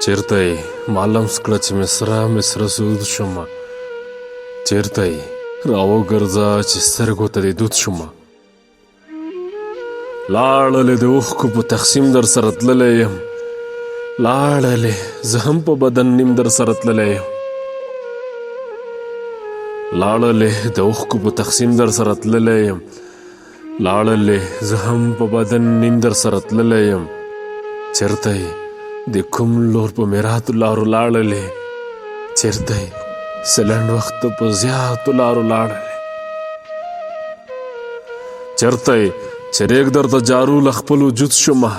چیرته یې معلوم کړه چې مصره سود شومه چیرته یې راوګرځه چې سترګو ته دې دود شومه لاړلې د اوښکو په تقسیم در سره تللی یم لاړلې زه هم په بدن نیم در سره تللی یم لاړلې د اوښکو په تقسیم در سره تللی یم لاړلې زه هم په بدن نیم در سره تللی یم چیرته یې د کوم لور په میراتو لارو لاړلې چیرته یې څه لنډ وخت په زیاتو لارو لاړلې چیرته یې چې ریګ درته جارو له خپل وجود شومه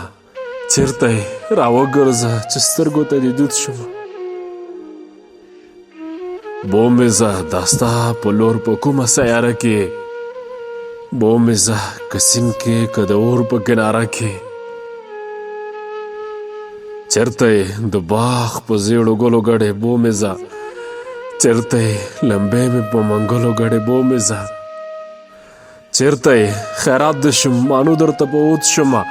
چیرته یې راوګرځه چې سترګو ته دې دود شومه بومې ځه دا ستا په لور په کومه سیاره کې بومې ځه که سیند کې که د اور په کناره کې چیرته یې د باغ په زیړو ګلو ګډې بومې ځه چیرته یې لمبې مې په منګلو ګډې بومې ځه چیرته یې خیرات د شم مانو درته په اوت شمه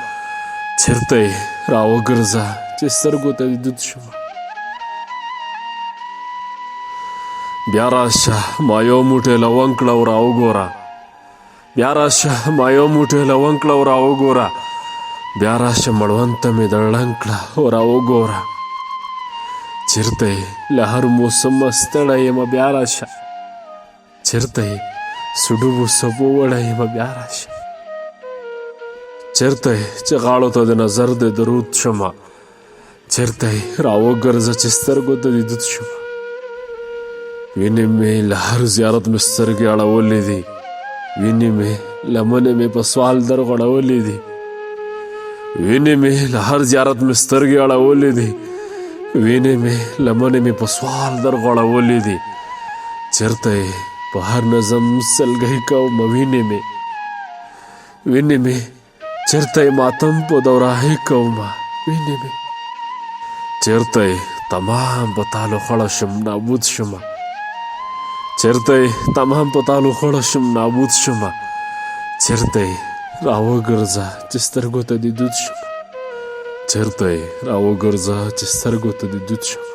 چیرته یې راوګرځه چې سترګو ته دې دود شمه بیا راشه ما یو موټی لونګ کړه او راوګوره بیا راشه ما یو موټی لونګ کړه او راوګوره بیا راشه مړوند ته مې دړړنګ کړه او راوګوره چیرته یې له هر موسمه ستړی یمه بیا راشه چیرته یې سډوبو سبو وړی یمه بیا راشه چیرته یې چې غاړو ته د نظر د درود شمه چیرته یې راوګرځه چې سترګو ته دې دود شمه وینې مې له هر زیارت مې سترګې اړولې دي وینې مې لمنې مې په سوال در غړولې دي وینې مې له هر زیارت مې سترګې اړولې دي وینې مې لمنې مې په سوال در غړولې دي چیرته یې په هر نظم سلګۍ کوم وینې مې چیرته یې ماتم په دوراهۍ کوم وینې مې چیرته یې تمام په تالو خړه شم نابود شمه چیرته یې تمام په تالو خړه شم نابود شمه چیرته یې راوګرځه چې سترګو ته دې دود شمه چیرته یې راوګرځه چې سترګو ته دې دود شمه